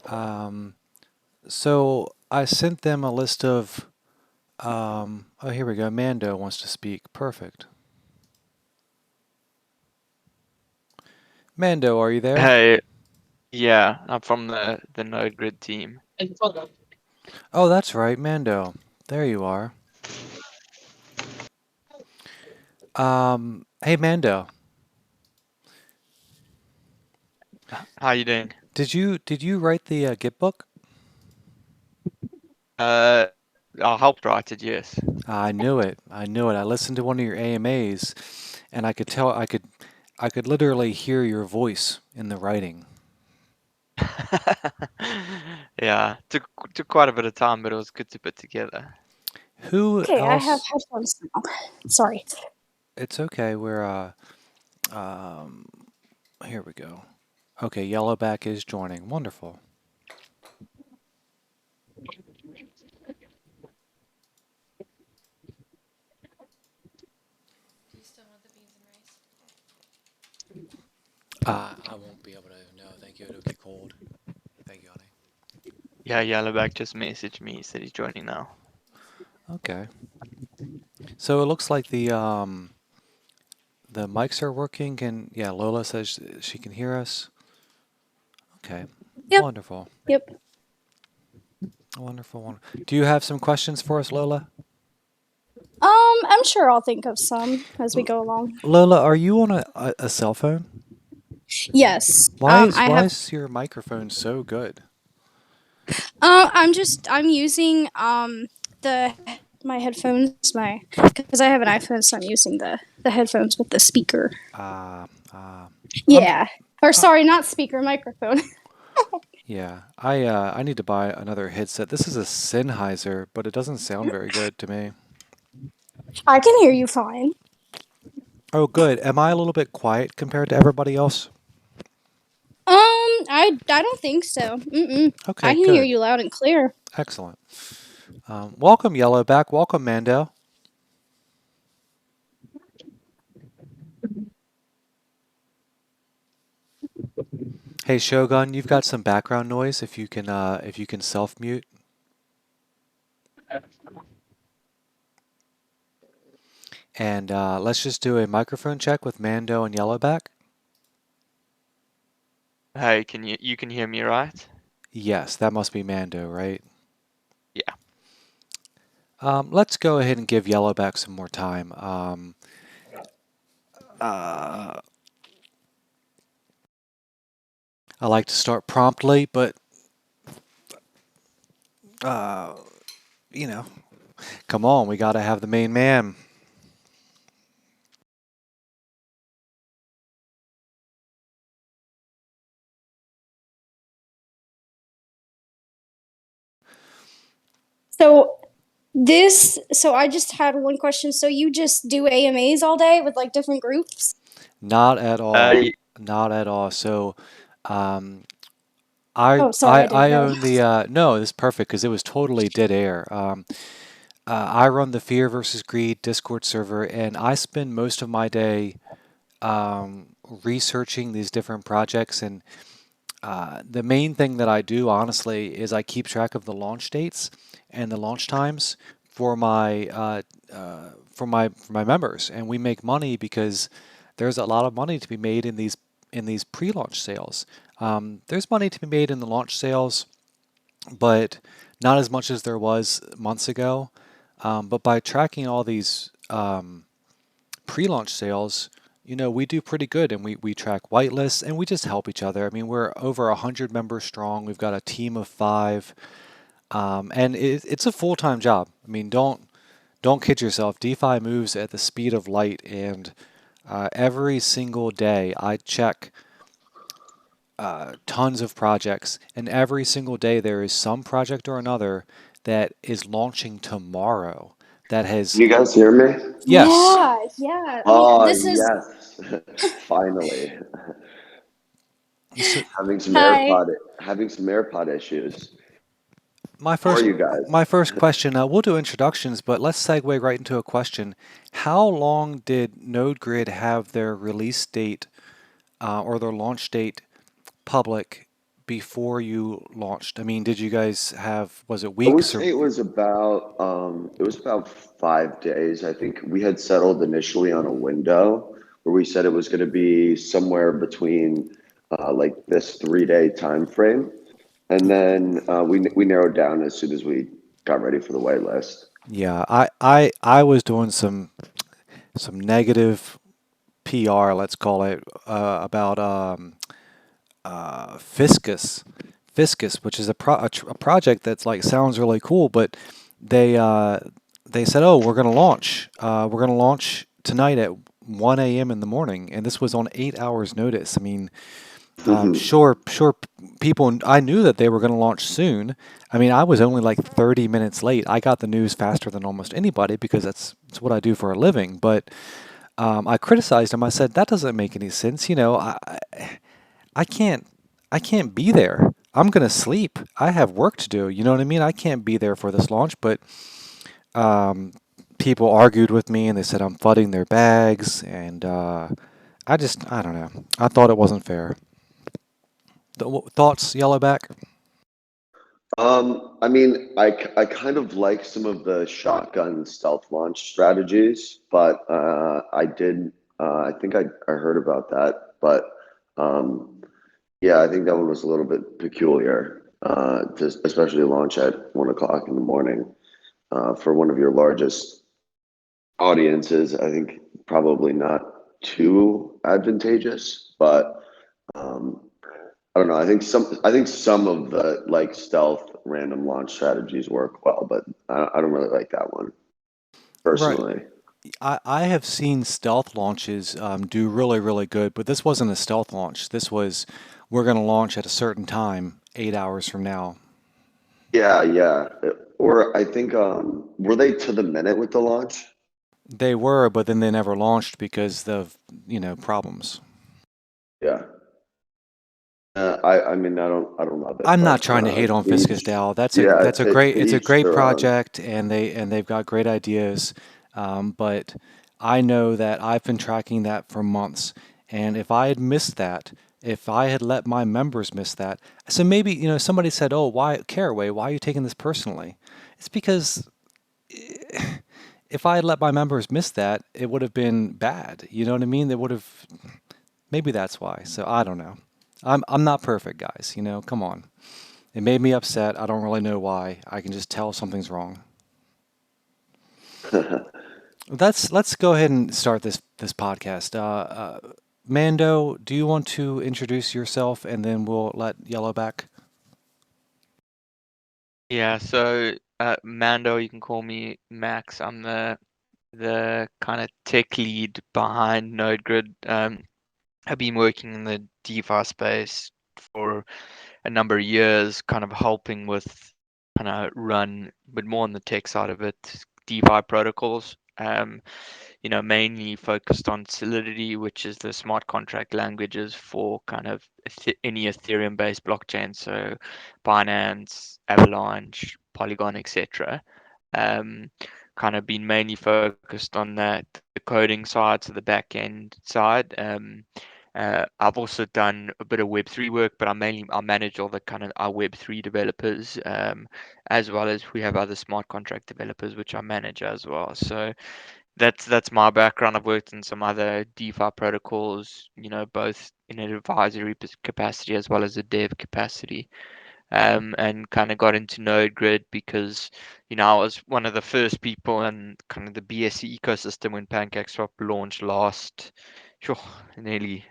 Um, so I sent them a list of, oh, here we go. Mando wants to speak. Perfect. Mando, are you there? Hey, yeah, I'm from the NodeGrid team. Oh, that's right, Mando. There you are. Hey, Mando, How you doing? did you write the Git book? Uh, I helped write it, yes. I knew it. I knew it. I listened to one of your AMAs, and I could tell. I could literally hear your voice in the writing. Yeah, took quite a bit of time, but it was good to put together. Who Okay, I have else? headphones now. Sorry. It's okay. Um, Here we go. Okay, Yellowback is joining. Wonderful. I won't be able to. No, thank you. It'll get cold. Thank you, honey. Yeah, Yellowback just messaged me, said he's joining now. Okay. So it looks like the mics are working, and yeah, Lola says she can hear us. Okay. Yep. Wonderful. Yep. Wonderful. Wonderful. Do you have some questions for us, Lola? I'm sure I'll think of some as we go along. Lola, are you on a cell phone? Yes. Why is I why have. is your microphone so good? I'm using the my headphones because I have an iPhone, so I'm using the headphones with the speaker. Uh, uh, I'm Yeah. Or sorry, not speaker, microphone. yeah. I need to buy another headset. This is a Sennheiser, but it doesn't sound very good to me. I can hear you fine. Oh, good. Am I a little bit quiet compared to everybody else? I don't think so. I Okay, can hear good. you loud and clear. Excellent. Welcome, Yellowback. Welcome, Mando. Hey, Shogun, you've got some background noise. If you can self mute. And let's just do a microphone check with Mando and Yellowback. Hey, you can hear me, right? Yes, that must be Mando, right? Yeah. Let's go ahead and give Yellowback some more time. I like to start promptly, but uh, you know, come on, we got to have the main man. So so I just had one question. So you just do AMAs all day with like different groups? Not at Uh, all. y- Not at all. So, um, I Oh, sorry, I I didn't I know. own the no, this is perfect because it was totally dead air. I run the Fear versus Greed Discord server, and I spend most of my day researching these different projects. And the main thing that I do, honestly, is I keep track of the launch dates and the launch times for my members, and we make money because there's a lot of money to be made in these pre-launch sales. There's money to be made in the launch sales, but not as much as there was months ago. But by tracking all these pre-launch sales, we do pretty good, and we track whitelists, and we just help each other. I mean, we're over 100 members strong. We've got a team of 5, and it's a full-time job. I mean, don't kid yourself. DeFi moves at the speed of light, and every single day I check tons of projects, and every single day there is some project or another that is launching tomorrow. That has You guys hear me? yes. Yeah, yeah. I mean, Oh, this is yes. Finally. So hi. Having some AirPod issues. my How are first you guys? my first question. We'll do introductions, but let's segue right into a question. How long did NodeGrid have their release date or their launch date public before you launched? I mean, did you guys have, was it I would weeks or? say it was about 5 days. I think we had settled initially on a window where we said it was going to be somewhere between like this 3 day time frame, and then we narrowed down as soon as we got ready for the wait list. Yeah, I was doing some negative PR, let's call it, about Fiscus, Fiscus, which is a project that's like sounds really cool, but they uh, they said, oh, we're gonna launch tonight at 1 a.m. in the morning, and this was on 8 hours notice. I mean, sure, people. I knew that they were going to launch soon. I mean, I was only like 30 minutes late. I got the news faster than almost anybody because that's what I do for a living. But I criticized him. I said that doesn't make any sense. You know, I can't I can't be there. I'm gonna sleep. I have work to do. You know what I mean? I can't be there for this launch. But um, people argued with me and they said I'm flooding their bags, and I don't know. I thought it wasn't fair. Thoughts, Yellowback? I mean, I kind of like some of the shotgun stealth launch strategies, but I think I heard about that, but um, yeah, I think that one was a little bit peculiar, to especially launch at 1 o'clock in the morning, for one of your largest audiences. I think probably not too advantageous, but um, I don't know. I think some of the like stealth random launch strategies work well, but I don't really like that one Right. personally. I have seen stealth launches do really, really good, but this wasn't a stealth launch. This was, we're going to launch at a certain time, 8 hours from now. Yeah, yeah. Or I think were they to the minute with the launch? They were, but then they never launched because of, problems. Yeah. I mean I don't love it, I'm not but trying to hate on to Fiscus each Dow. yeah, to It's a each great their own. project, and they've got great ideas. But I know that I've been tracking that for months, and if I had missed that, if I had let my members miss that, so maybe somebody said, "Oh, why Caraway? Why are you taking this personally?" It's because if I had let my members miss that, it would have been bad. You know what I mean? They would have. Maybe that's why. So I don't know. I'm not perfect, guys. Come on. It made me upset. I don't really know why. I can just tell something's wrong. Let's go ahead and start this podcast. Mando, do you want to introduce yourself and then we'll let Yellowback? Yeah, so Mando, you can call me Max. I'm the kind of tech lead behind NodeGrid. I've been working in the DeFi space for a number of years, kind of helping with kind of run, but more on the tech side of it, DeFi protocols. Mainly focused on Solidity, which is the smart contract languages for kind of any Ethereum-based blockchain, so Binance, Avalanche, Polygon, etc. Um, Kind of been mainly focused on that, the coding side, so the back end side. I've also done a bit of Web3 work, but I manage all the kind of our Web3 developers, as well as we have other smart contract developers which I manage as well. So that's my background. I've worked in some other DeFi protocols, both in an advisory capacity as well as a dev capacity. And kind of got into NodeGrid because, I was one of the first people in kind of the BSC ecosystem when PancakeSwap launched last, sure, nearly,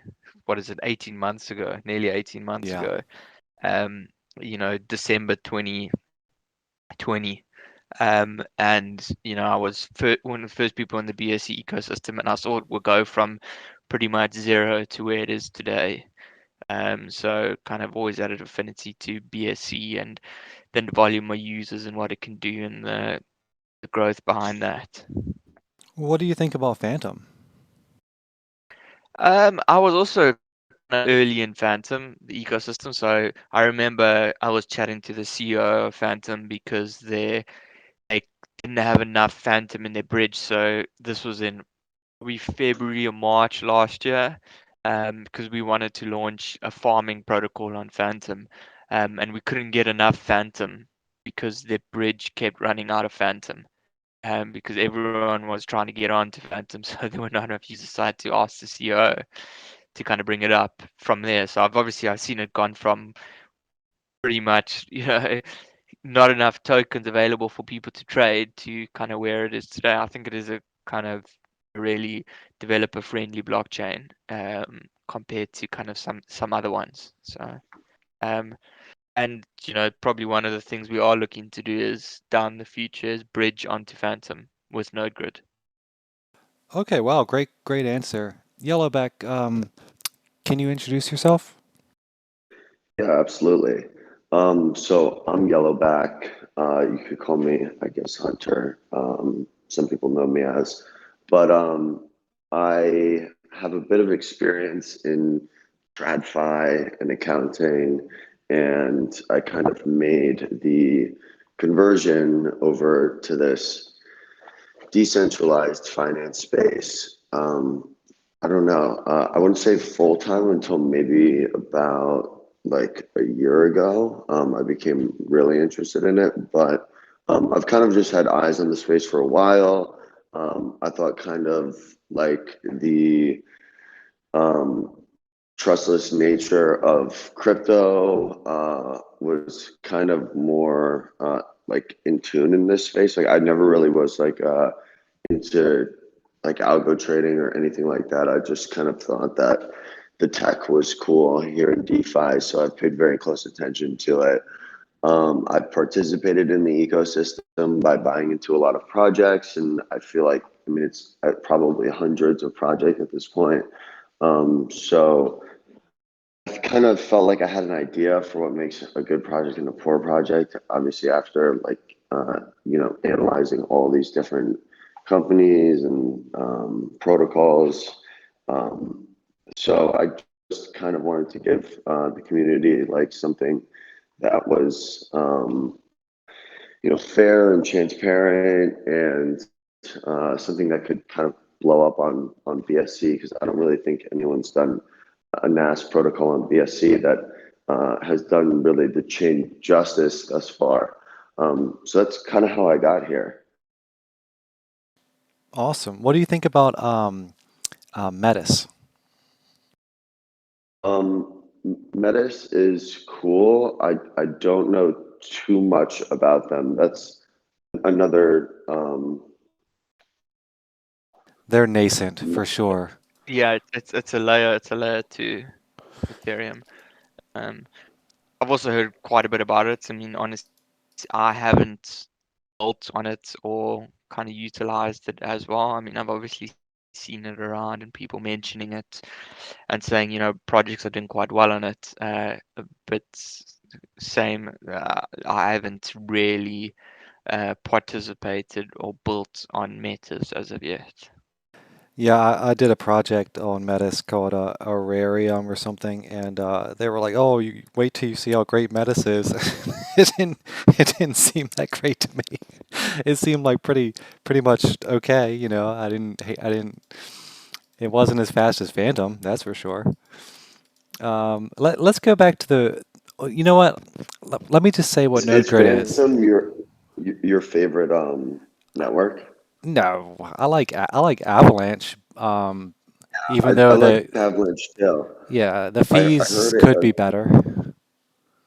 what is it, 18 months ago, nearly 18 months Yeah. ago. Um, December 2020. And I was one of the first people in the BSC ecosystem, and I saw it would go from pretty much zero to where it is today. So kind of always had an affinity to BSC and then the volume of users and what it can do and the growth behind that. What do you think about Phantom? I was also early in Phantom, the ecosystem. So I remember I was chatting to the CEO of Phantom because they didn't have enough Phantom in their bridge. So this was in probably February or March last year. because we wanted to launch a farming protocol on Phantom, and we couldn't get enough Phantom because the bridge kept running out of Phantom. Because everyone was trying to get onto Phantom, so there were not enough users. So I had to ask the CEO to kind of bring it up from there. So I've seen it gone from pretty much not enough tokens available for people to trade to kind of where it is today. I think it is a kind of really developer friendly blockchain compared to kind of some other ones. So um, and probably one of the things we are looking to do is down the future is bridge onto Phantom with NodeGrid. Okay, wow, great answer. Yellowback, can you introduce yourself? Yeah, absolutely. So I'm Yellowback. You could call me, I guess, Hunter. Some people know me as, but I have a bit of experience in TradFi and accounting, and I kind of made the conversion over to this decentralized finance space. I don't know. I wouldn't say full time until maybe about like a year ago. I became really interested in it, but I've kind of just had eyes on the space for a while. I thought kind of like the um, trustless nature of crypto was kind of more like in tune in this space. Like I never really was like into like algo trading or anything like that. I just kind of thought that the tech was cool here in DeFi, so I've paid very close attention to it. I've participated in the ecosystem by buying into a lot of projects, and I feel like, I mean, it's probably hundreds of projects at this point. So I kind of felt like I had an idea for what makes a good project and a poor project. Obviously, after like analyzing all these different companies and protocols, um, so I just kind of wanted to give the community like something that was fair and transparent and something that could kind of blow up on BSC, because I don't really think anyone's done a NAS protocol on BSC that has done really the chain justice thus far. So that's kind of how I got here. Awesome. What do you think about Metis? Metis is cool. I don't know too much about them. That's another They're nascent for sure. Yeah, it's a layer to Ethereum. Um, I've also heard quite a bit about it. I mean, honestly, I haven't built on it or kind of utilized it as well. I mean, I've obviously seen it around and people mentioning it and saying, projects are doing quite well on it. But same, I haven't really participated or built on metas as of yet. Yeah, I did a project on Metis called Aurarium or something, and they were like, "Oh, you wait till you see how great Metis is." It didn't seem that great to me. It seemed like pretty much okay, you know. I didn't. It wasn't as fast as Phantom, that's for sure. Let's go back to the. You know what? Let me just say what Is NodeGrid is. Phantom your favorite network? No, I like Avalanche. Even I though like the Avalanche too. yeah, the I fees could be better.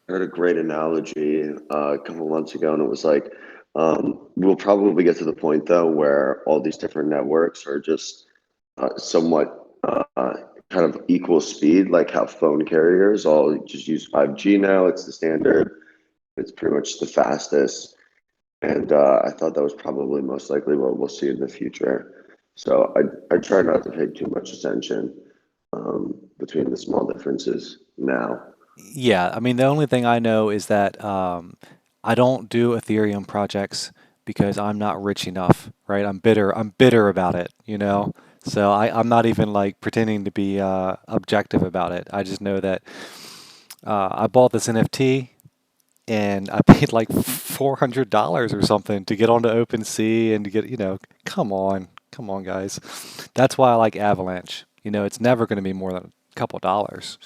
heard a great analogy a couple months ago, and it was like, we'll probably get to the point though where all these different networks are just somewhat kind of equal speed, like how phone carriers all just use 5G now. It's the standard. It's pretty much the fastest, and I thought that was probably most likely what we'll see in the future. So I try not to pay too much attention between the small differences now. Yeah, I mean, the only thing I know is that I don't do Ethereum projects because I'm not rich enough, right? I'm bitter. I'm bitter about it, you know? So I'm not even like pretending to be objective about it. I just know that I bought this NFT and I paid like $400 or something to get onto OpenSea and to get, come on, guys. That's why I like Avalanche. You know, it's never going to be more than couple dollars.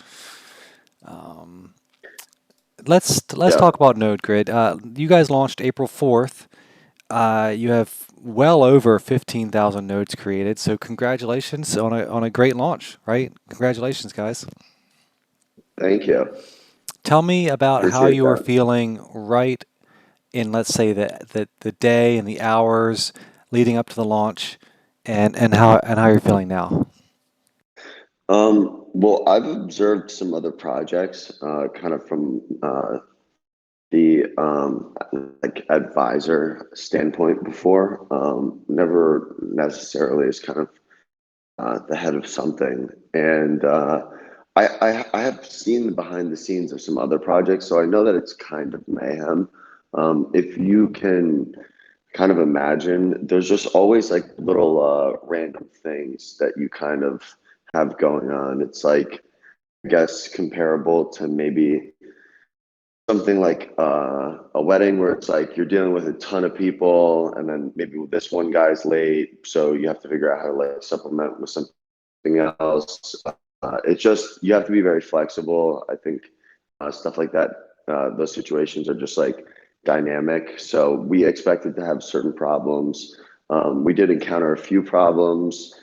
Let's Yeah. talk about NodeGrid. You guys launched April 4th. You have well over 15,000 nodes created, so congratulations on a great launch, right? Congratulations, guys. Thank you. Tell me about how Appreciate you were that. feeling right in, let's say, the day and the hours leading up to the launch, and how you're feeling now. Well, I've observed some other projects, kind of from the like advisor standpoint before. Never necessarily as kind of the head of something, and I have seen the behind the scenes of some other projects, so I know that it's kind of mayhem. If you can kind of imagine, there's just always like little random things that you kind of have going on. It's like, I guess, comparable to maybe something like a wedding where it's like you're dealing with a ton of people, and then maybe this one guy's late, so you have to figure out how to like supplement with something else. It's just you have to be very flexible. I think stuff like that, those situations are just like dynamic. So we expected to have certain problems. We did encounter a few problems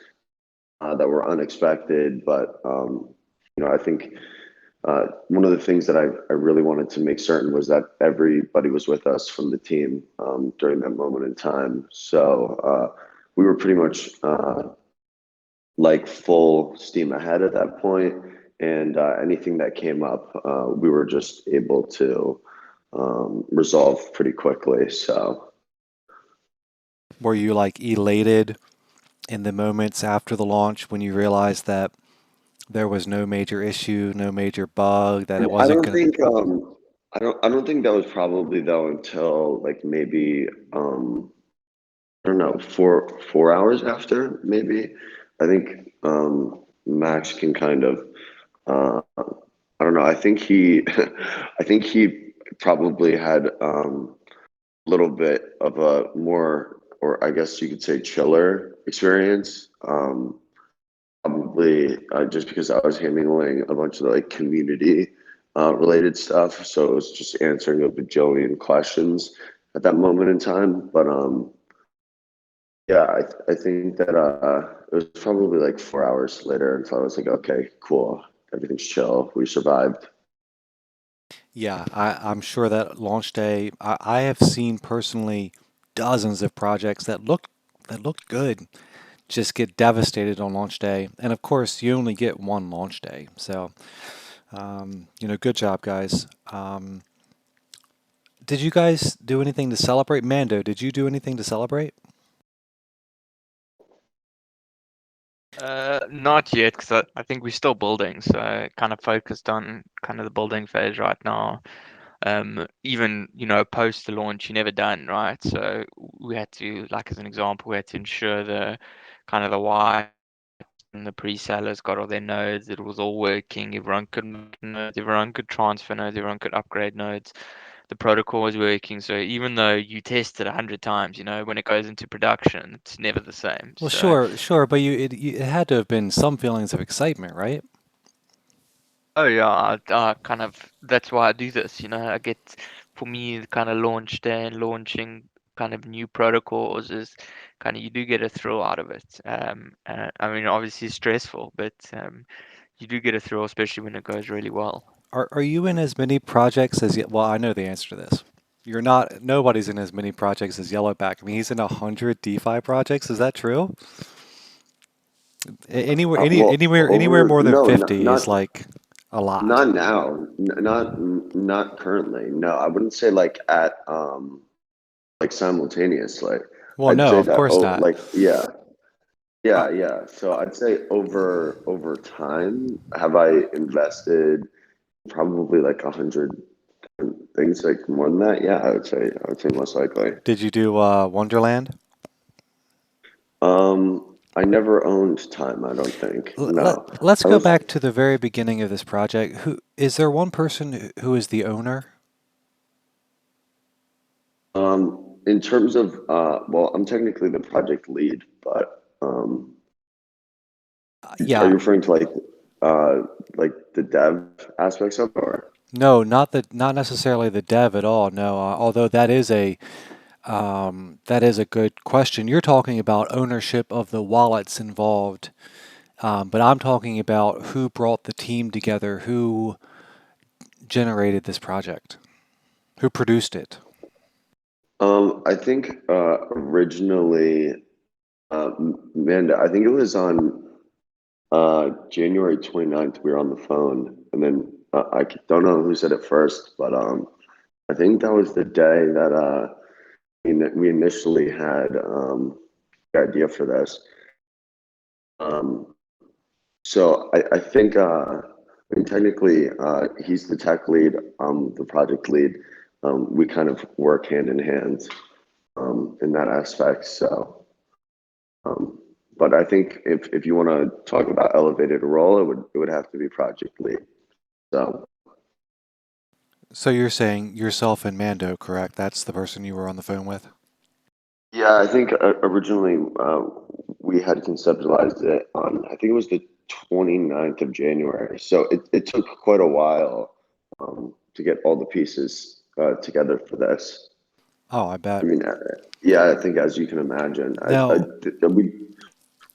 that were unexpected, but I think one of the things that I really wanted to make certain was that everybody was with us from the team during that moment in time. So we were pretty much like full steam ahead at that point, and anything that came up, we were just able to resolve pretty quickly. So Were you like elated in the moments after the launch when you realized that there was no major issue, no major bug, that it I wasn't don't gonna? think I don't think that was probably though until like maybe I don't know, 4 hours after, maybe. I think Max can kind of I don't know. I think he I think he probably had a little bit of a more, or I guess you could say, chiller experience. Probably just because I was handling a bunch of like community related stuff, so it was just answering a bajillion questions at that moment in time. But yeah, I think that it was probably like 4 hours later until I was like, okay, cool, everything's chill, we survived. Yeah, I'm sure that launch day, I have seen personally dozens of projects that looked good just get devastated on launch day. And of course, you only get one launch day. So, good job, guys. Did you guys do anything to celebrate? Mando, did you do anything to celebrate? Not yet, because I think we're still building, so kind of focused on kind of the building phase right now. Even post the launch, you're never done, right? So we had to, like as an example, we had to ensure the kind of the why and the pre-sellers got all their nodes, it was all working, everyone could make nodes, everyone could transfer nodes, everyone could upgrade nodes, the protocol was working. So even though you test it 100 times, when it goes into production, it's never the same. Well, So sure, but it had to have been some feelings of excitement, right? oh yeah, I kind of that's why I do this. I get for me the kind of launch day and launching kind of new protocols is kind of you do get a thrill out of it. I mean, obviously it's stressful, but you do get a thrill, especially when it goes really well. Are you in as many projects as well? I know the answer to this. You're not. Nobody's in as many projects as Yellowback. I mean, he's in 100 DeFi projects. Is that true? Well, Anywhere over more than no, 50 is like a lot. not now, not currently. No, I wouldn't say like at like simultaneously. Well, I'd no, say of that, course oh, not. like, yeah, Uh, yeah. So I'd say over time, have I invested probably like 100 things, like more than that? Yeah, I would say most likely. did you do Wonderland? I never owned time, I don't think. No. Let's I go was back to the very beginning of this project. Who is there one person who is the owner? in terms of well, I'm technically the project lead, but are Yeah, you referring to like like the dev aspects of it, or? No, not necessarily the dev at all. No, although that is a good question. You're talking about ownership of the wallets involved, but I'm talking about who brought the team together, who generated this project, who produced it. I think originally, Amanda, I think it was on January 29th, we were on the phone, and then I don't know who said it first, but I think that was the day that we initially had the idea for this. Um, so I think, I mean, technically, he's the tech lead, the project lead. We kind of work hand in hand in that aspect. So, um, but I think if you want to talk about elevated role, it would have to be project lead. So So you're saying yourself and Mando, correct? That's the person you were on the phone with? yeah, I think originally we had conceptualized it on, I think it was the 29th of January. So it took quite a while to get all the pieces together for this. Oh, I I bet. mean, yeah, I think as you can imagine, Now,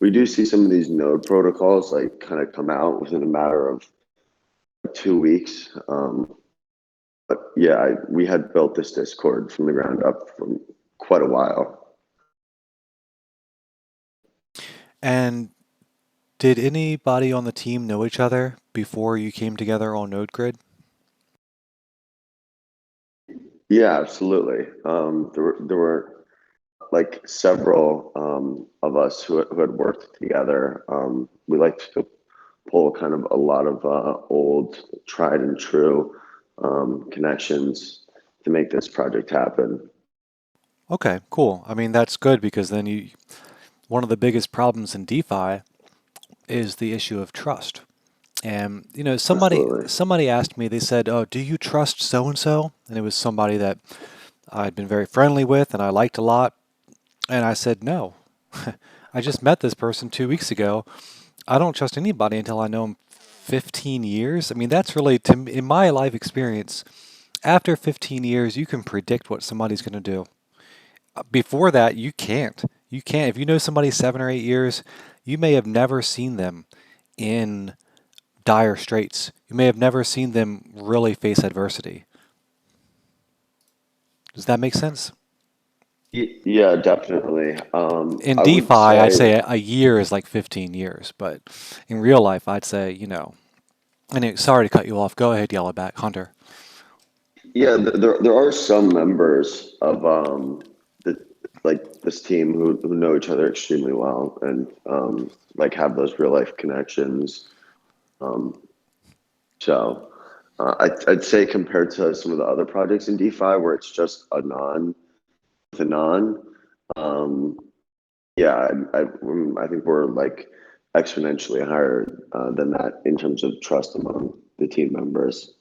we do see some of these node protocols like kind of come out within a matter of 2 weeks. But yeah, we had built this Discord from the ground up from quite a while. and did anybody on the team know each other before you came together on NodeGrid? Yeah, absolutely. There were like several of us who had worked together. We liked to pull kind of a lot of old, tried and true connections to make this project happen. Okay, cool. I mean, that's good because then one of the biggest problems in DeFi is the issue of trust. And somebody Absolutely. somebody asked me, they said, "Oh, do you trust so and so?" And it was somebody that I'd been very friendly with and I liked a lot. And I said, "No. I just met this person 2 weeks ago. I don't trust anybody until I know him 15 years." I mean, that's really, in my life experience, after 15 years, you can predict what somebody's going to do. Before that, you can't. You can't. If you know somebody 7 or 8 years, you may have never seen them in dire straits. You may have never seen them really face adversity. Does that make sense? Yeah, definitely. In I DeFi, would I'd say, say a year is like 15 years, but in real life, I'd say, anyway, sorry to cut you off. Go ahead, Yellowback Hunter. yeah, there are some members of the like this team who know each other extremely well and like have those real life connections. Um, so I'd say compared to some of the other projects in DeFi where it's just a non with a non, um, yeah, I think we're like exponentially higher than that in terms of trust among the team members.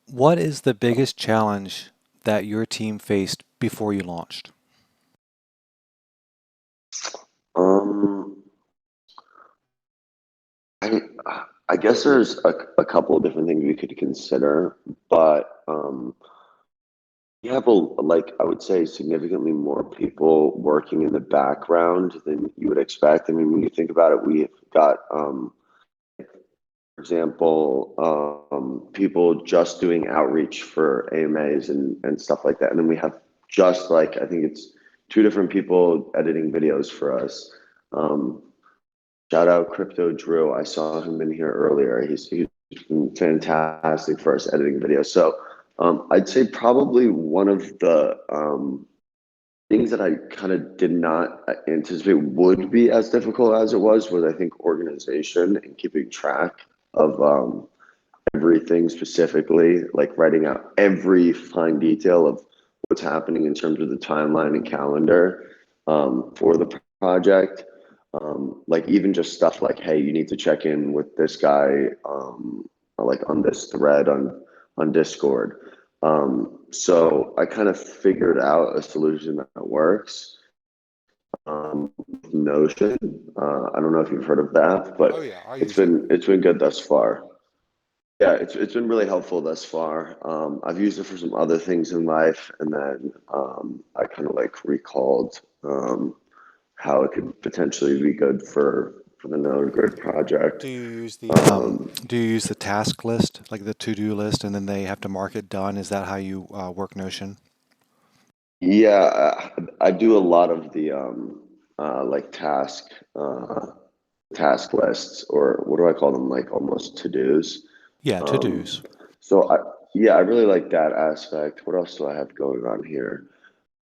What is the biggest challenge that your team faced before you launched? Um, I I guess there's a couple of different things we could consider, but we have like I would say significantly more people working in the background than you would expect. I mean, when you think about it, we've got for example, people just doing outreach for AMAs and stuff like that. And then we have just like, I think it's two different people editing videos for us. Um, Shout out Crypto Drew. I saw him in here earlier. He's been fantastic for us editing videos. So I'd say probably one of the things that I kind of did not anticipate would be as difficult as it was I think organization and keeping track of everything specifically, like writing out every fine detail of what's happening in terms of the timeline and calendar for the project. Like even just stuff like, hey, you need to check in with this guy, like on this thread on Discord. So I kind of figured out a solution that works. Notion. I don't know if you've heard of that, but Oh yeah, I use it. it's been good thus far. Yeah, it's been really helpful thus far. I've used it for some other things in life, and then I kind of like recalled how it could potentially be good for the NodeGrid project. Do you use the task list, like the to-do list, and then they have to mark it done? Is that how you work Notion? Yeah, I do a lot of the like task lists, or what do I call them? Like almost to-dos. Yeah, Um, to-dos. so yeah, I really like that aspect. What else do I have going on here?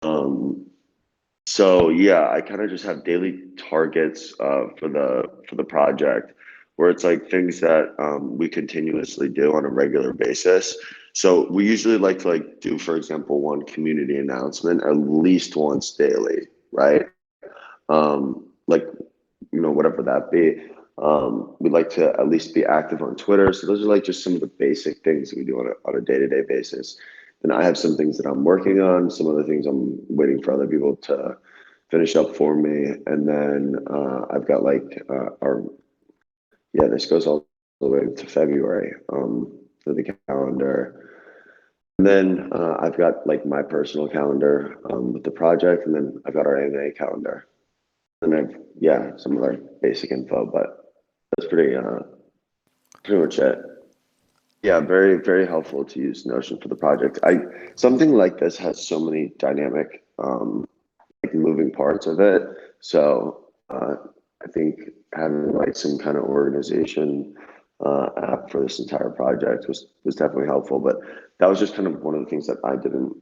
Um, so yeah, I kind of just have daily targets for the project, where it's like things that we continuously do on a regular basis. So we usually like to like do, for example, one community announcement at least once daily, right? Like, whatever that be. We'd like to at least be active on Twitter. So those are like just some of the basic things that we do on a day-to-day basis. Then I have some things that I'm working on, some other things I'm waiting for other people to finish up for me. And then I've got like yeah, this goes all the way to February for the calendar. And then I've got like my personal calendar with the project, and then I've got our AMA calendar. And I've, yeah, some other basic info, but that's pretty much it. Yeah, very, very helpful to use Notion for the project. Something like this has so many dynamic, like moving parts of it. So I think having like some kind of organization app for this entire project was definitely helpful. But that was just kind of one of the things that I didn't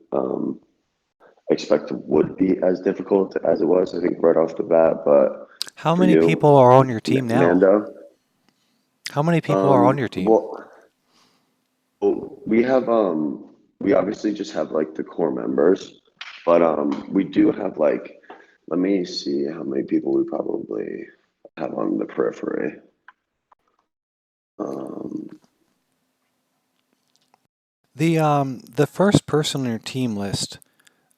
expect would be as difficult as it was, I think, right off the bat. But How for many you, people are on your team now? Mando, How many people are on your team? well, we obviously just have like the core members, but we do have like, let me see how many people we probably have on the periphery. Um, The first person on your team list,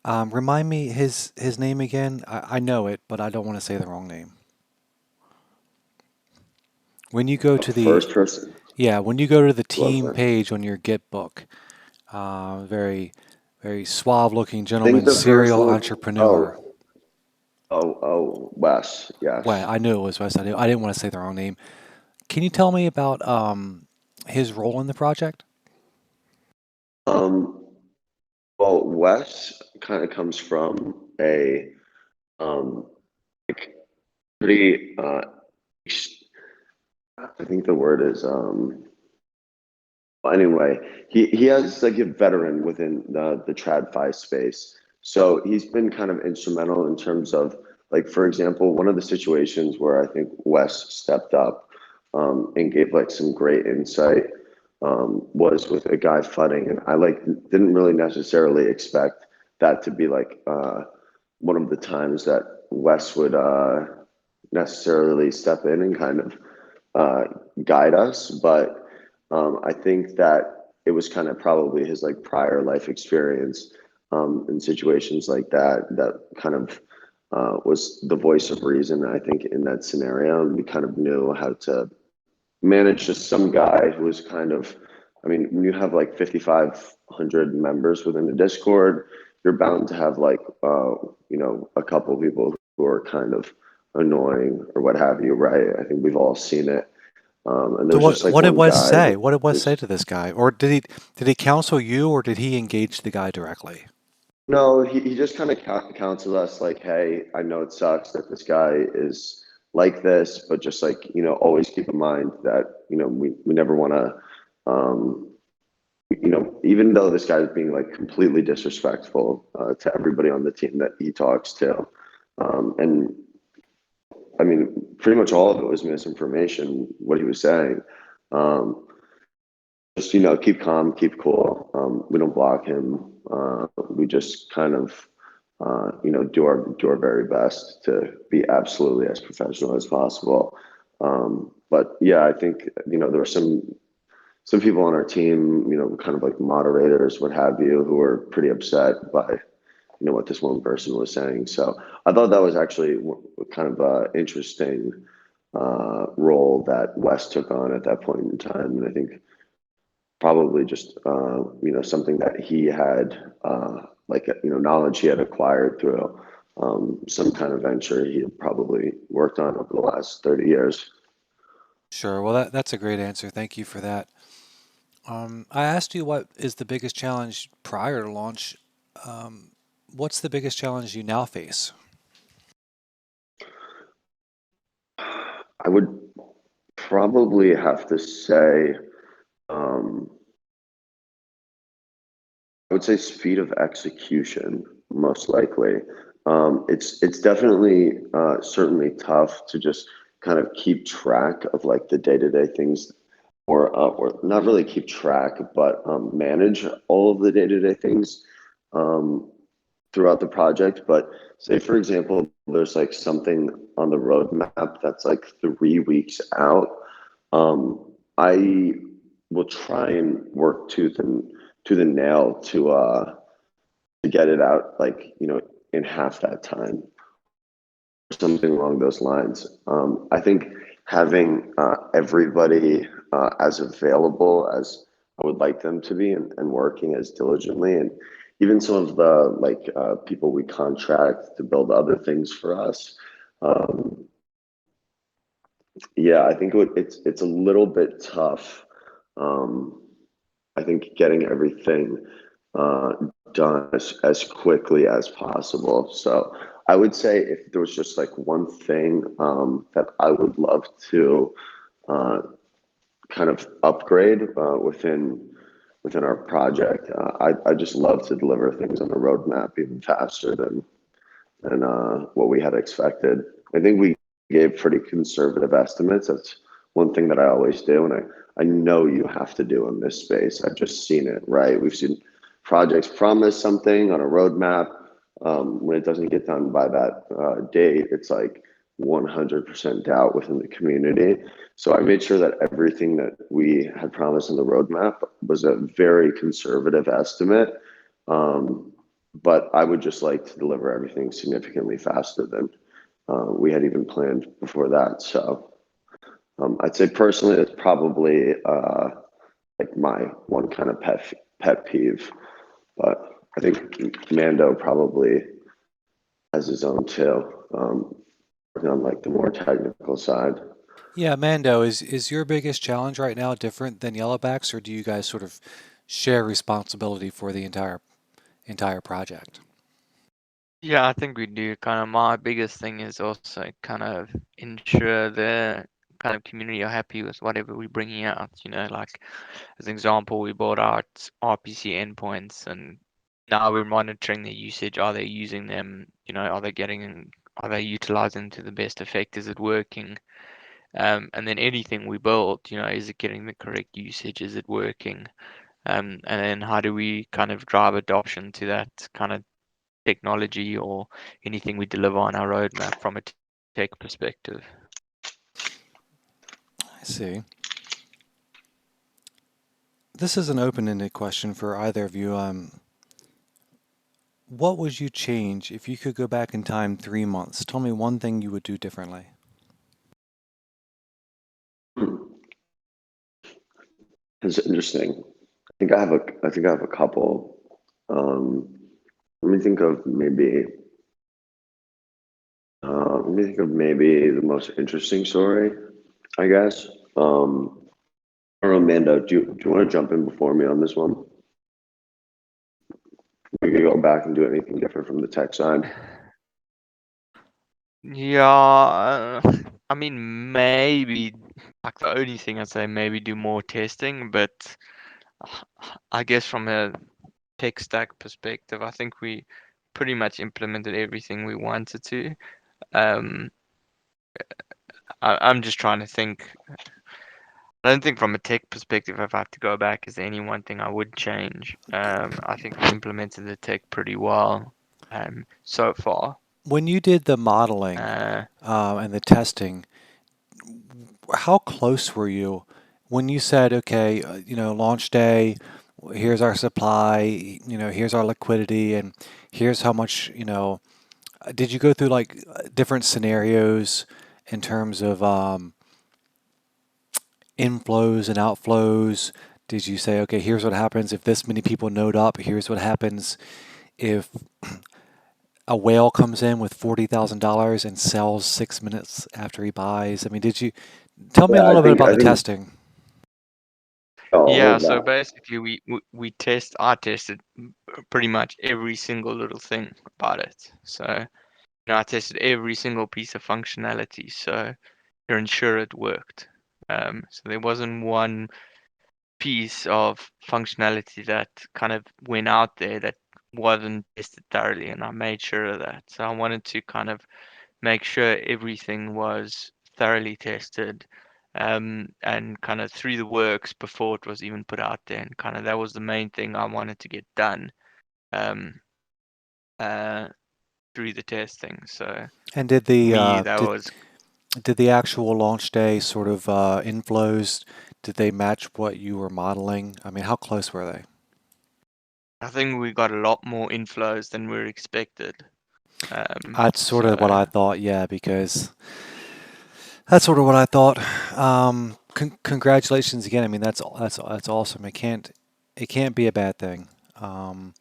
remind me his name again. I know it, but I don't want to say the wrong name. When you go to First person, when you go to the who was team that? page on your Git book, very, very suave-looking I think gentleman, the first serial one, entrepreneur. Wes, Well, yes. I knew it was Wes. I didn't want to say the wrong name. Can you tell me about his role in the project? Um, well, Wes kind of comes from a um, like pretty, ex- I think the word is well, anyway, he has like a veteran within the TradFi space. So he's been kind of instrumental in terms of, like, for example, one of the situations where I think Wes stepped up and gave like some great insight was with a guy fudding, and I like didn't really necessarily expect that to be like one of the times that Wes would necessarily step in and kind of uh, guide us, but I think that it was kind of probably his like prior life experience in situations like that that kind of was the voice of reason. I think in that scenario, and we kind of knew how to manage just some guy who was kind of, I mean, when you have like 5,500 members within the Discord, you're bound to have like, a couple of people who are kind of annoying or what have you, right? I think we've all seen it. And So there's just like what did one Wes guy say? that What did Wes say was, to this guy? Or did he counsel you, or did he engage the guy directly? no, he just kind of counseled us like, hey, I know it sucks that this guy is like this, but just like, always keep in mind that, we never want to, um, even though this guy is being like completely disrespectful to everybody on the team that he talks to. And I mean, pretty much all of it was misinformation, what he was saying. Um, just, keep calm, keep cool. We don't block him. We just kind of, do our very best to be absolutely as professional as possible. But yeah, I think, there were some people on our team, kind of like moderators, what have you, who were pretty upset by what this one person was saying. So I thought that was actually kind of a interesting role that Wes took on at that point in time, and I think probably just something that he had like knowledge he had acquired through some kind of venture he had probably worked on over the last 30 years. Sure. Well, that's a great answer. Thank you for that. I asked you what is the biggest challenge prior to launch. What's the biggest challenge you now face? I would probably have to say, um, I would say speed of execution, most likely. It's definitely certainly tough to just kind of keep track of like the day-to-day things, or not really keep track, but manage all of the day-to-day things um, throughout the project. But say, for example, there's like something on the roadmap that's like 3 weeks out. I will try and work tooth and nail to get it out, like in half that time, something along those lines. I think having everybody as available as I would like them to be, and working as diligently, and even some of the like people we contract to build other things for us. Um, yeah, I think it's a little bit tough. Um, I think getting everything uh, done as quickly as possible. So I would say if there was just like one thing that I would love to uh, kind of upgrade within our project, I just love to deliver things on the roadmap even faster than what we had expected. I think we gave pretty conservative estimates. That's one thing that I always do, and I know you have to do in this space. I've just seen it, right? We've seen projects promise something on a roadmap. When it doesn't get done by that date, it's like 100% doubt within the community. So I made sure that everything that we had promised in the roadmap was a very conservative estimate. Um, but I would just like to deliver everything significantly faster than we had even planned before that. So I'd say personally, it's probably like my one kind of pet peeve. But I think Mando probably has his own too, working on like the more technical side. Yeah, Mando, is your biggest challenge right now different than Yellowback's, or do you guys sort of share responsibility for the entire project? Yeah, I think we do. Kind of my biggest thing is also kind of ensure the kind of community are happy with whatever we're bringing out. Like as an example, we brought out RPC endpoints, and now we're monitoring their usage. Are they using them? Are they utilizing to the best effect? Is it working? And then anything we build, is it getting the correct usage? Is it working? And then how do we kind of drive adoption to that kind of technology or anything we deliver on our roadmap from a tech perspective? I see. This is an open-ended question for either of you. What would you change if you could go back in time 3 months? Tell me one thing you would do differently. It's interesting. I think I have a couple. Um, let me think of maybe. Let me think of maybe the most interesting story, I guess. Or Amanda, do you want to jump in before me on this one? We could go back and do anything different from the tech side. Yeah, I mean, maybe like the only thing I'd say maybe do more testing, but I guess from a tech stack perspective, I think we pretty much implemented everything we wanted to. Um, I'm just trying to think. I don't think from a tech perspective, if I had to go back, is there any one thing I would change? I think we implemented the tech pretty well so far. When you did the modeling Uh, and the testing, how close were you when you said, okay, launch day, here's our supply, here's our liquidity, and here's how much, did you go through like different scenarios in terms of inflows and outflows? Did you say, okay, here's what happens if this many people node up, here's what happens if a whale comes in with $40,000 and sells 6 minutes after he buys? I mean, did you tell me a Yeah, little bit about I the think testing? all Yeah, of so that. basically I tested pretty much every single little thing about it. So, I tested every single piece of functionality so to ensure it worked. So there wasn't one piece of functionality that kind of went out there that wasn't tested thoroughly, and I made sure of that. So I wanted to kind of make sure everything was thoroughly tested, and kind of through the works before it was even put out there. And kind of that was the main thing I wanted to get done, um, uh, through the testing. So And did for the me, that was, did the actual launch day sort of inflows, did they match what you were modeling? I mean, how close were they? I think we got a lot more inflows than we were expected. That's sort of what So I thought, yeah, because that's sort of what I thought. Congratulations again. I mean, that's awesome. It can't be a bad thing. Um,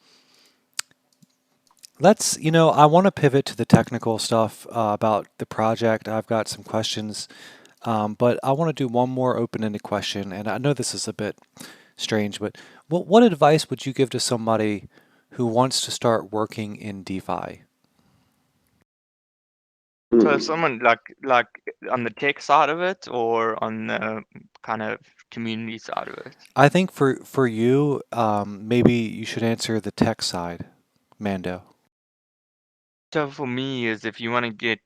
I want to pivot to the technical stuff about the project. I've got some questions, but I want to do one more open-ended question. And I know this is a bit strange, but what advice would you give to somebody who wants to start working in DeFi? So if Hmm. someone like on the tech side of it or on the kind of community side of it. I think for you, maybe you should answer the tech side, Mando. So for me is if you want to get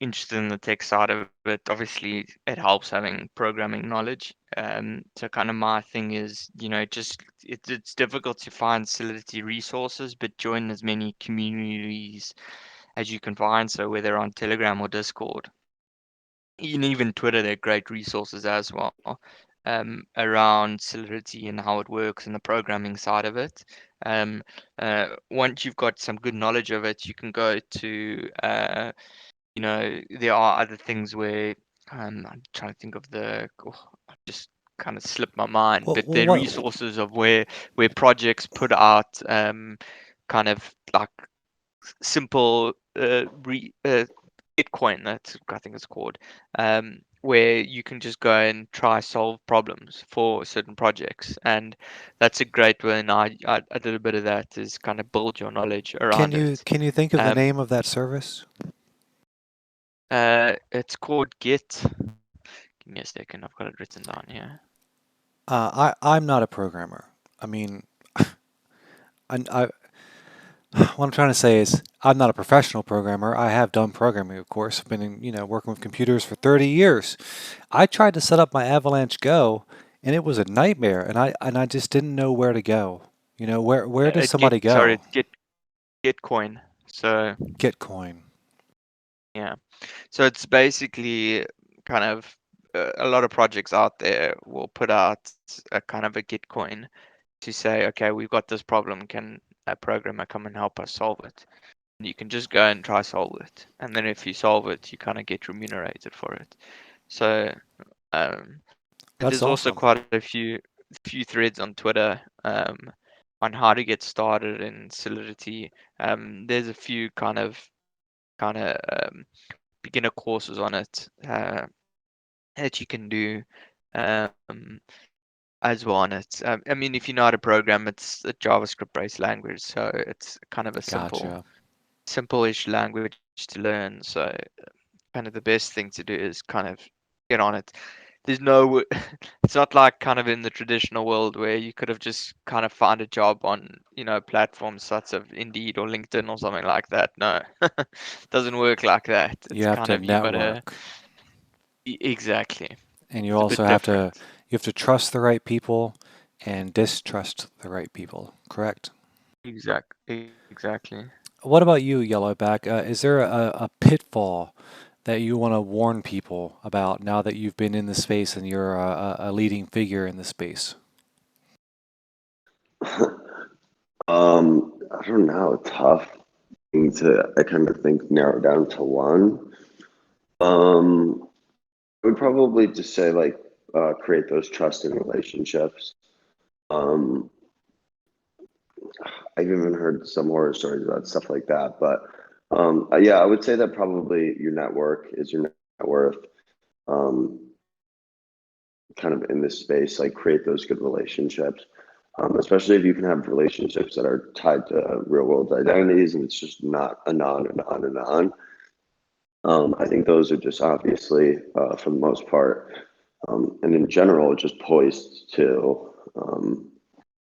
interested in the tech side of it, obviously it helps having programming knowledge. So kind of my thing is, just it's difficult to find Solidity resources, but join as many communities as you can find. So whether on Telegram or Discord, and even Twitter, they're great resources as well, around Solidity and how it works and the programming side of it. Um, Once you've got some good knowledge of it, you can go to, there are other things where, I'm trying to think of I just kind of slipped my mind, Well, but there are what? resources of where projects put out, kind of like simple Bitcoin, that's I think it's called, where you can just go and try solve problems for certain projects, and that's a great way. And I did a bit of that, is kind of build your knowledge Can around you it. can you think of the Um, name of that service? it's called Git. Give me a second, I've got it written down here. I'm not a programmer. I mean, I what I'm trying to say is I'm not a professional programmer. I have done programming, of course. I've been working with computers for 30 years. I tried to set up my Avalanche Go, and it was a nightmare, and I just didn't know where to go. Where does somebody go? It's Gitcoin. So Gitcoin. yeah. So it's basically kind of a lot of projects out there will put out a kind of a Gitcoin to say, okay, we've got this problem. Can a programmer come and help us solve it? And you can just go and try solve it. And then if you solve it, you kind of get remunerated for it. So um, and That's there's also awesome. quite a few threads on Twitter, on how to get started in Solidity. There's a few kind of beginner courses on it, that you can do, um, as well on it. I mean, if you know how to program, it's a JavaScript based language, so it's kind of a Gotcha. simple-ish language to learn. So kind of the best thing to do is kind of get on it. There's no, it's not like kind of in the traditional world where you could have just kind of found a job on, platforms such as Indeed or LinkedIn or something like that. No, doesn't work like that. You It's have kind to of, you gotta, network, exactly. and you It's a also bit have to different. you have to trust the right people and distrust the right people. Correct. Exactly. What about you, Yellowback? Is there a pitfall that you want to warn people about now that you've been in the space and you're a leading figure in the space? I don't know, tough thing to, I kind of think, narrow down to one. I would probably just say like create those trusting relationships. Um, I've even heard some horror stories about stuff like that, but yeah, I would say that probably your network is your net worth. Um, kind of in this space, like create those good relationships, especially if you can have relationships that are tied to real world identities and it's just not a on and on and on. I think those are just obviously, for the most part, and in general, just poised to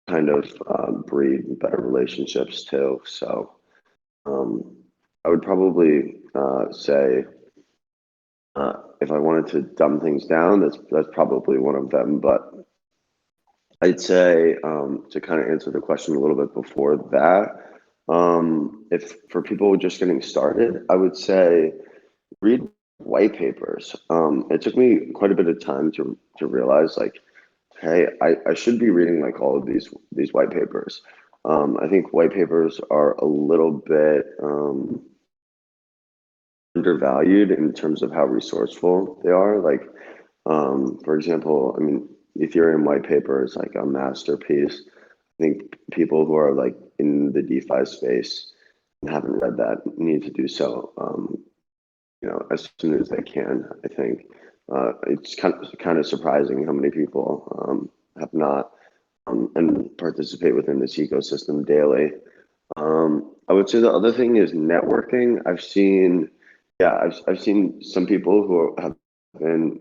kind of breed better relationships too. So um, I would probably say if I wanted to dumb things down, that's probably one of them. But I'd say to kind of answer the question a little bit before that, if for people just getting started, I would say read white papers. It took me quite a bit of time to realize like, hey, I should be reading like all of these white papers. I think white papers are a little bit undervalued in terms of how resourceful they are. Like, for example, I mean, Ethereum white paper is like a masterpiece. I think people who are like in the DeFi space and haven't read that need to do so. As soon as they can. I think it's kind of surprising how many people have not and participate within this ecosystem daily. I would say the other thing is networking. I've seen some people who have been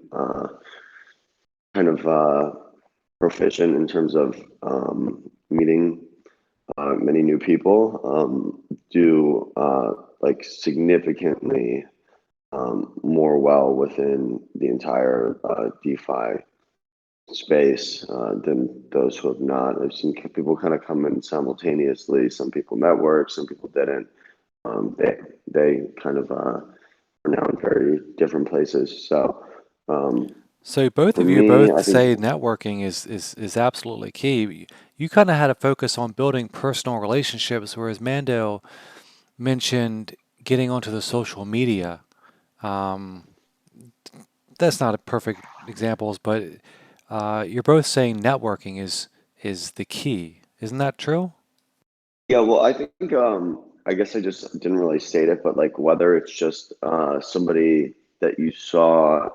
kind of proficient in terms of meeting many new people, do like significantly more well within the entire DeFi space than those who have not. I've seen people kind of come in simultaneously. Some people network, some people didn't. They kind of are now in very different places. So So both for of you me, I both think say networking is absolutely key. You kind of had a focus on building personal relationships, whereas Mando mentioned getting onto the social media. Um, that's not a perfect examples, but you're both saying networking is the key. Isn't that true? yeah. Well, I think I guess I just didn't really state it, but like whether it's just somebody that you saw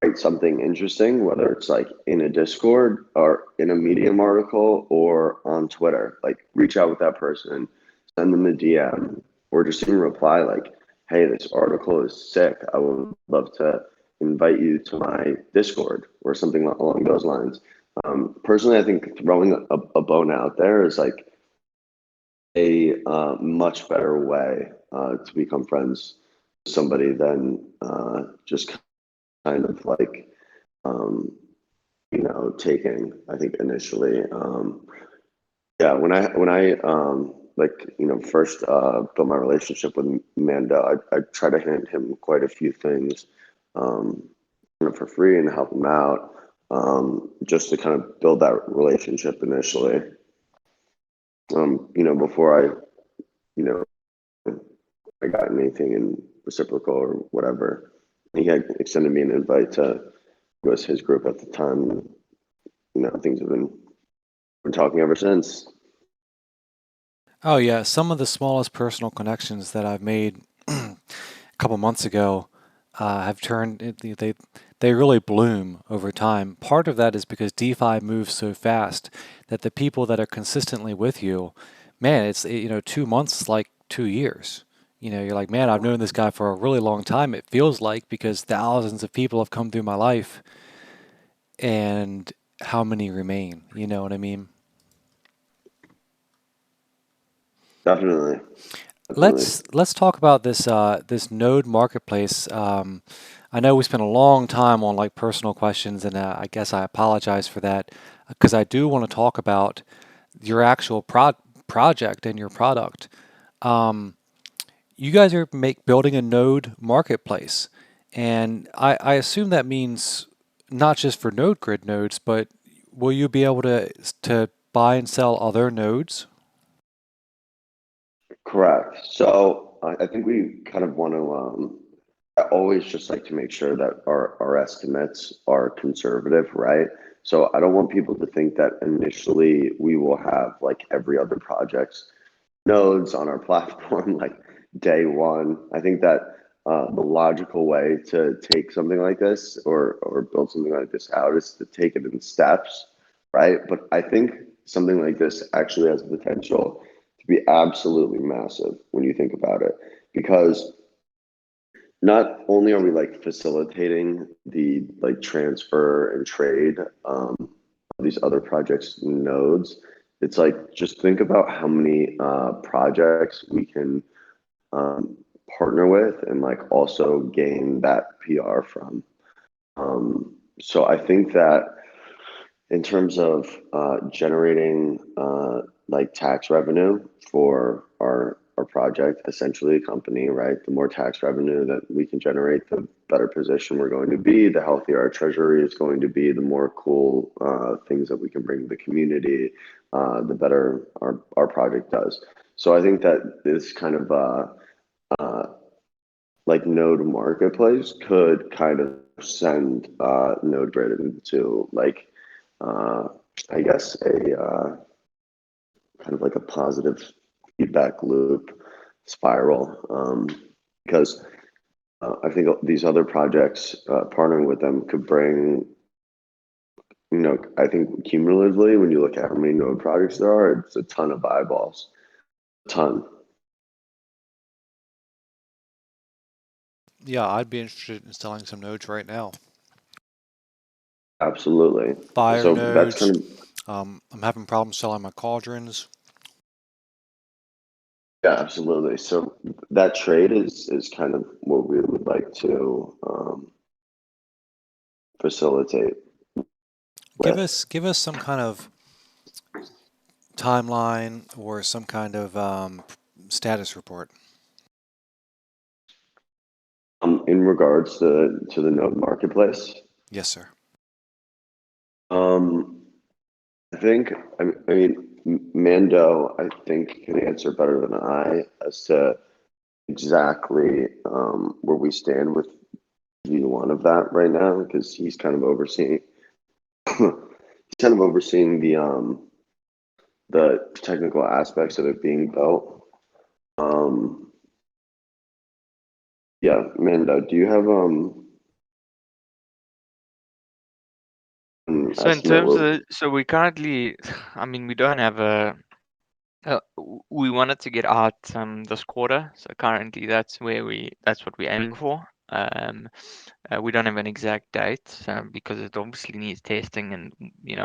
write something interesting, whether it's like in a Discord or in a Medium article or on Twitter, like reach out with that person, send them a DM, or just even reply like, "Hey, this article is sick. I would love to invite you to my Discord," or something along those lines. Personally, I think throwing a bone out there is like a much better way to become friends with somebody than just kind of like um, taking, I think initially. Yeah, when I like, first built my relationship with Manda, I try to hand him quite a few things, um, for free and help him out, just to kind of build that relationship initially. Before you know, I got anything in reciprocal or whatever. He had extended me an invite to was his group at the time. Things have been talking ever since. Oh yeah, some of the smallest personal connections that I've made a couple months ago have turned they really bloom over time. Part of that is because DeFi moves so fast that the people that are consistently with you, man, 2 months is like 2 years. You're like, man, I've known this guy for a really long time. It feels like because thousands of people have come through my life, and how many remain? You know what I mean? Definitely, definitely. Let's talk about this Node marketplace. I know we spent a long time on like personal questions, and I guess I apologize for that because I do want to talk about your actual project and your product. Um, you guys are building a Node marketplace, and I assume that means not just for NodeGrid nodes, but will you be able to buy and sell other nodes? Correct. So I think we kind of want to, I always just like to make sure that our estimates are conservative, right? So I don't want people to think that initially we will have like every other project's nodes on our platform like day one. I think that the logical way to take something like this or build something like this out is to take it in steps, right? But I think something like this actually has the potential to be absolutely massive when you think about it, because not only are we like facilitating the like transfer and trade of these other projects nodes, it's like just think about how many projects we can um, partner with and like also gain that PR from. So I think that in terms of generating like tax revenue for our project, essentially a company, right? The more tax revenue that we can generate, the better position we're going to be, the healthier our treasury is going to be, the more cool things that we can bring to the community, the better our project does. So I think that this kind of like node marketplace could kind of send NodeGrid into like I guess a kind of like a positive feedback loop spiral, because I think these other projects partnering with them could bring, you know, I think cumulatively when you look at how many node projects there are, it's a ton of eyeballs, a ton. Yeah, I'd be interested in selling some nodes right now. Absolutely. Fire So that's nodes. kind of, I'm having problems selling my cauldrons. yeah, absolutely. So that trade is kind of what we would like to facilitate with. Give us some kind of timeline or some kind of status report. In regards to the node marketplace, Yes, sir. um, I think I mean Mando I think can answer better than I as to exactly where we stand with V1 of that right now, because he's kind of overseeing he's kind of overseeing the technical aspects of it being built. Um, yeah, Mando, do you have an So in estimate terms where of, so we currently, I mean, we don't have a, we wanted to get out this quarter. So currently that's what we're aiming for. We don't have an exact date because it obviously needs testing, and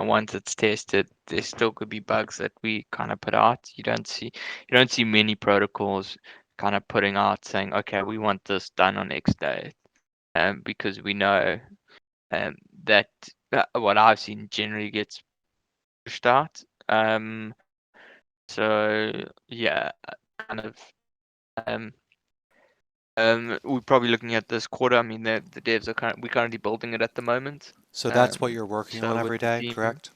once it's tested, there still could be bugs that we kind of put out. You don't see many protocols kind of putting out saying, okay, we want this done on X day, because we know that what I've seen generally gets pushed out. So yeah, kind of. Um, we're probably looking at this quarter. I mean, the devs are we're currently building it at the moment. So that's what you're working on So with every the day, team, correct?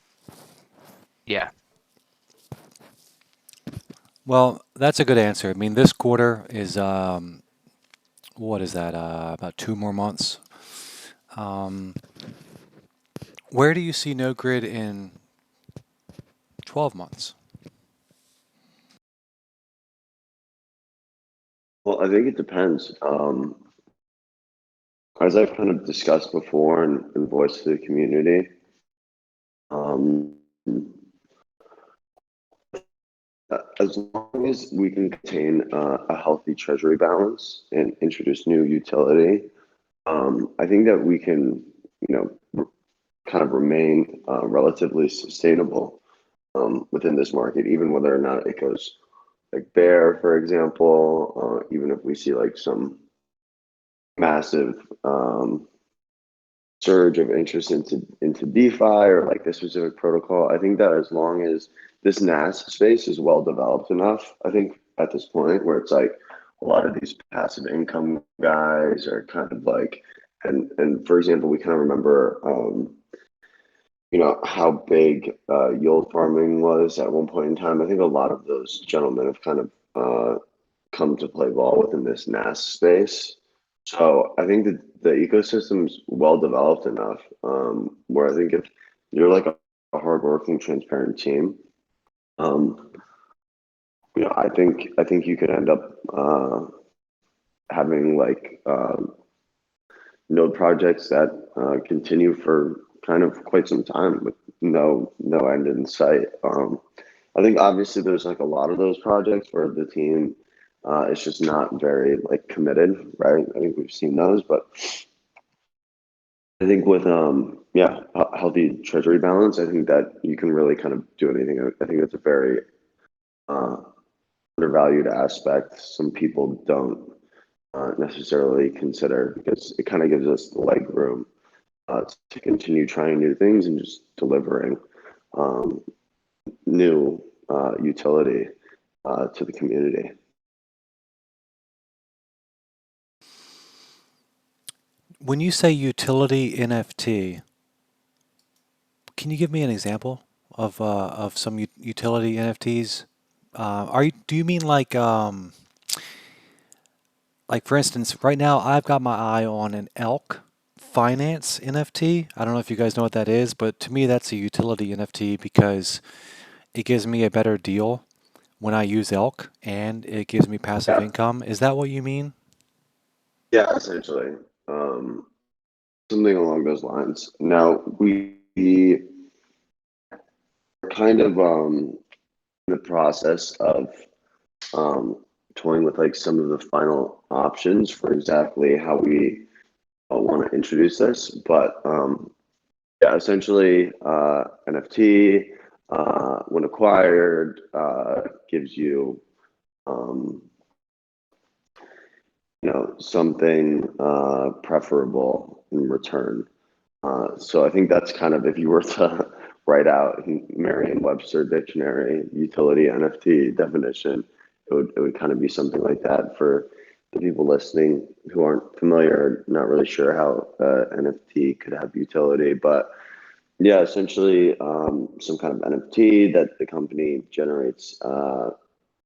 yeah. Well, that's a good answer. I mean, this quarter is what is that? About 2 more months. Um, where do you see NodeGrid in 12 months? well, I think it depends. As I've kind of discussed before and voiced to the community, um, as long as we can contain a healthy treasury balance and introduce new utility, I think that we can, you know, kind of remain relatively sustainable within this market, even whether or not it goes like bear, for example, even if we see like some massive surge of interest into DeFi or like this specific protocol. I think that as long as this NAS space is well developed enough, I think at this point where it's like a lot of these passive income guys are kind of like, and for example, we kind of remember how big yield farming was at one point in time. I think a lot of those gentlemen have kind of come to play ball within this NAS space. So I think that the ecosystem's well developed enough, where I think if you're like a hardworking, transparent team, um, I think you could end up having like node projects that continue for kind of quite some time with no end in sight. I think obviously there's like a lot of those projects where the team is just not very like committed, right? I think we've seen those, but I think with a healthy treasury balance, I think that you can really kind of do anything. I think that's a very uh, undervalued aspect. Some people don't necessarily consider because it kind of gives us the leg room to continue trying new things and just delivering um, new utility to the community. When you say utility NFT, can you give me an example of some utility NFTs? Do you mean like for instance, right now I've got my eye on an elk finance NFT. I don't know if you guys know what that is, but to me that's a utility NFT because it gives me a better deal when I use elk and it gives me passive Yeah, income. Is that what you mean? yeah, essentially, something along those lines. Now we are kind of in the process of um, toying with like some of the final options for exactly how we want to introduce this, but yeah, essentially, NFT, when acquired, gives you, um, something preferable in return. So I think that's kind of if you were to write out Merriam-Webster dictionary utility NFT definition, it would kind of be something like that for the people listening who aren't familiar, not really sure how NFT could have utility, but yeah, essentially some kind of NFT that the company generates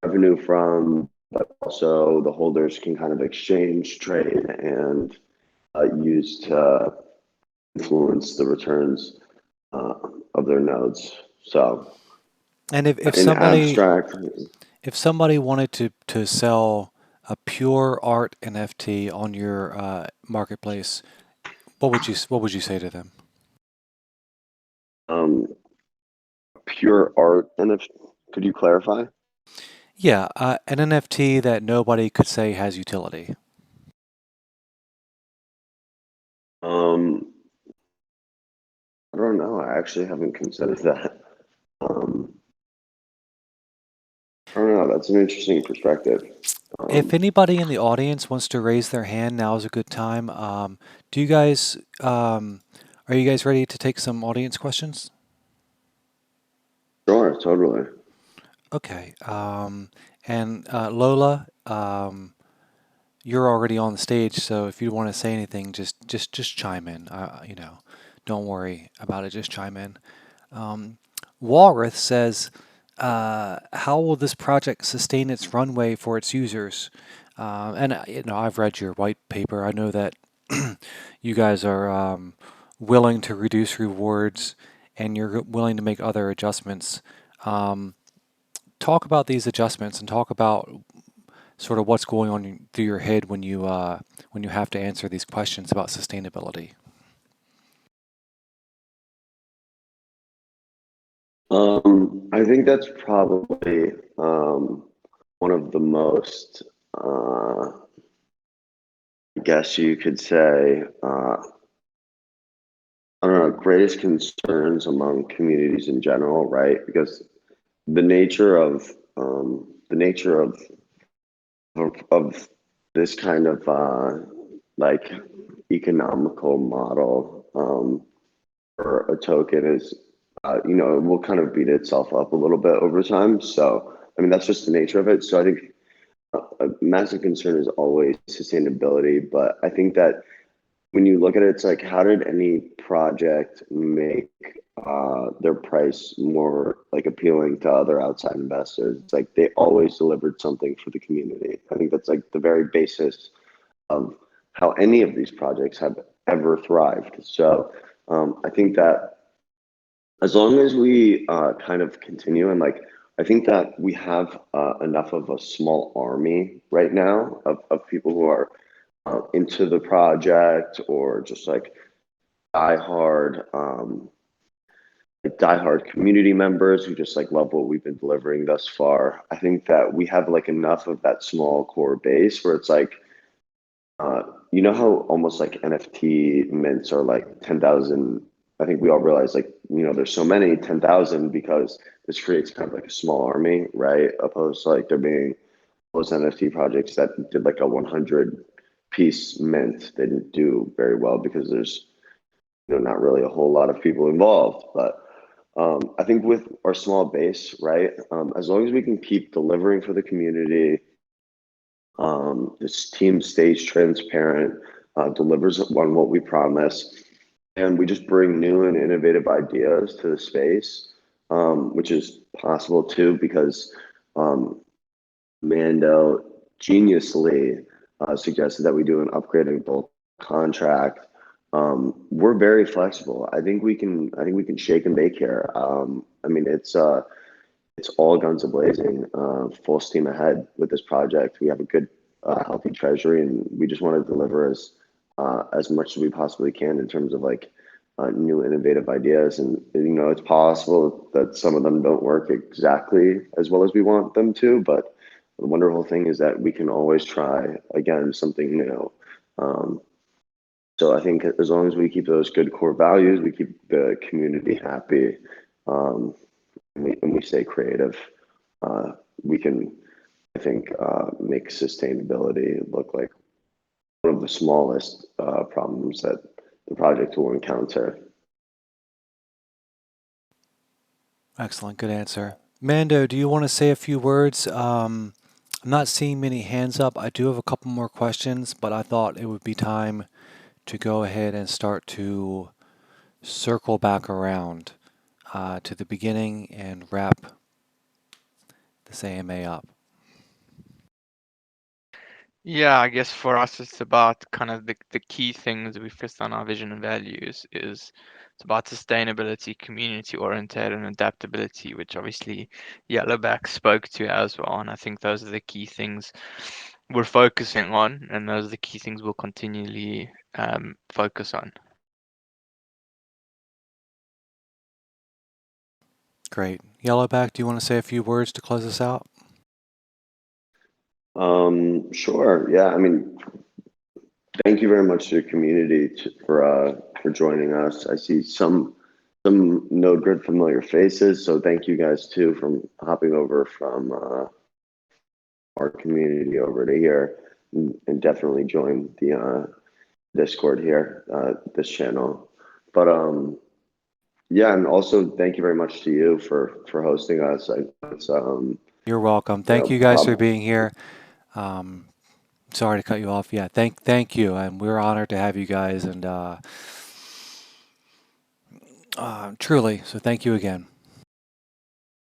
revenue from, but also the holders can kind of exchange, trade, and use to influence the returns uh, of their nodes. So, And if in somebody abstract, if somebody wanted to sell a pure art NFT on your marketplace, what would you say to them? um, pure art, and if could you clarify? Yeah, an NFT that nobody could say has utility. Um, I don't know. I actually haven't considered that. Um, I don't know. That's an interesting perspective. If Um, anybody in the audience wants to raise their hand, now is a good time. Do you guys, are you guys ready to take some audience questions? sure, totally. Okay. And Lola, you're already on the stage, so if you want to say anything, just chime in. Don't worry about it. Just chime in. Walrath says, "How will this project sustain its runway for its users?" I've read your white paper. I know that you guys are willing to reduce rewards and you're willing to make other adjustments. Um, Talk about these adjustments and talk about sort of what's going on through your head when you have to answer these questions about sustainability. I think that's probably one of the most, I guess you could say, I don't know, greatest concerns among communities in general, right? Because the nature of the nature of this kind of like economical model for a token is it will kind of beat itself up a little bit over time. So I mean that's just the nature of it. So I think a massive concern is always sustainability, but I think that when you look at it, it's like how did any project make their price more like appealing to other outside investors. It's like they always delivered something for the community. I think that's like the very basis of how any of these projects have ever thrived. So I think that as long as we kind of continue and like, I think that we have enough of a small army right now of people who are into the project or just diehard diehard community members who just like love what we've been delivering thus far. I think that we have like enough of that small core base where it's like, uh, you know how almost like NFT mints are like 10,000. I think we all realize like, there's so many 10,000 because this creates kind of like a small army, right? Opposed to like there being those NFT projects that did like a 100 piece mint. They didn't do very well because there's, not really a whole lot of people involved. But I think with our small base, right, as long as we can keep delivering for the community, this team stays transparent, delivers on what we promise, and we just bring new and innovative ideas to the space, which is possible too because um, Mando geniusly suggested that we do an upgraded bulk contract. We're very flexible. I think we can. I think we can shake and bake here. I mean, it's all guns a blazing, full steam ahead with this project. We have a good, healthy treasury, and we just want to deliver as much as we possibly can in terms of like new innovative ideas. And it's possible that some of them don't work exactly as well as we want them to, but the wonderful thing is that we can always try again something new. Um, so I think as long as we keep those good core values, we keep the community happy, um, and we stay creative, uh, we can, I think, make sustainability look like one of the smallest problems that the project will encounter. Excellent, good answer. Mando, do you want to say a few words? I'm not seeing many hands up. I do have a couple more questions, but I thought it would be time to go ahead and start to circle back around to the beginning and wrap this AMA up. Yeah, I guess for us it's about kind of the key things we focused on our vision and values is it's about sustainability, community oriented and adaptability, which obviously Yellowback spoke to as well. And I think those are the key things we're focusing on, and those are the key things we'll continually focus on. Great. Yellowback, do you want to say a few words to close us out? Sure. Yeah. I mean, thank you very much to the community for joining us. I see some NodeGrid familiar faces, so thank you guys too from hopping over from our community over to here, and definitely join the Discord here, this channel. But yeah, and also thank you very much to you for hosting us. It's You're welcome. Thank you guys for being here. Sorry to cut you off. Yeah, thank you, and we're honored to have you guys, and truly, so thank you again.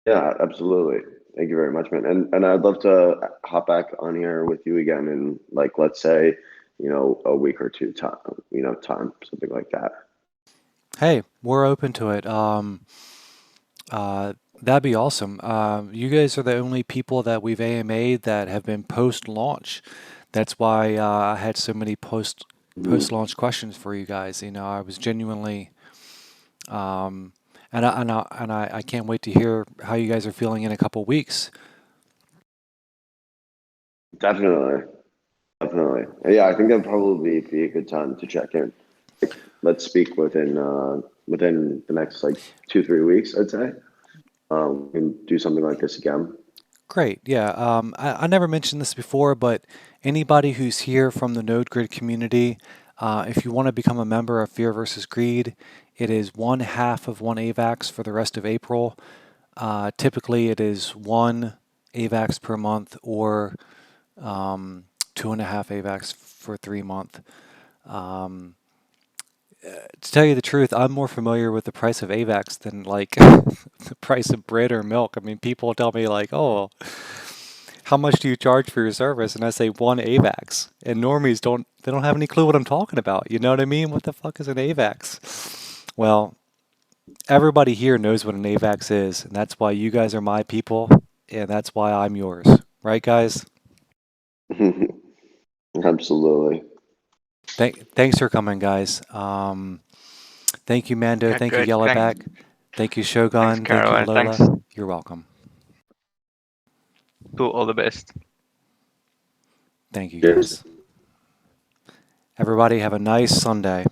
Yeah, absolutely. Thank you very much, man. And I'd love to hop back on here with you again in like let's say, a week or two time, something like that. Hey, we're open to it. That'd be awesome. You guys are the only people that we've AMA'd that have been post-launch. That's why I had so many post-launch questions for you guys. I was genuinely, and I can't wait to hear how you guys are feeling in a couple weeks. Definitely. Definitely. Yeah, I think that'd probably be a good time to check in. Like, let's speak within the next like 2-3 weeks, I'd say. We can do something like this again. Great. Yeah. I never mentioned this before, but anybody who's here from the NodeGrid community, if you want to become a member of Fear versus Greed, it is 1/2 of one AVAX for the rest of April. Typically, it is one AVAX per month or 2.5 AVAX for 3 month. to tell you the truth, I'm more familiar with the price of AVAX than like the price of bread or milk. I mean, people tell me like, "Oh, how much do you charge for your service?" And I say one AVAX. And normies don't have any clue what I'm talking about. You know what I mean? What the fuck is an AVAX? Well, everybody here knows what an AVAX is, and that's why you guys are my people, and that's why I'm yours. Right, guys? Absolutely. Thanks for coming, guys. Thank you, Mando. Yeah, Thank you, great. Thanks. Yellowback. Thank you, Thanks, Shogun. Thank you, Caroline. Thanks. Lola. You're welcome. Cool. All the best. Thank you, Cheers. guys. Everybody have a nice Sunday.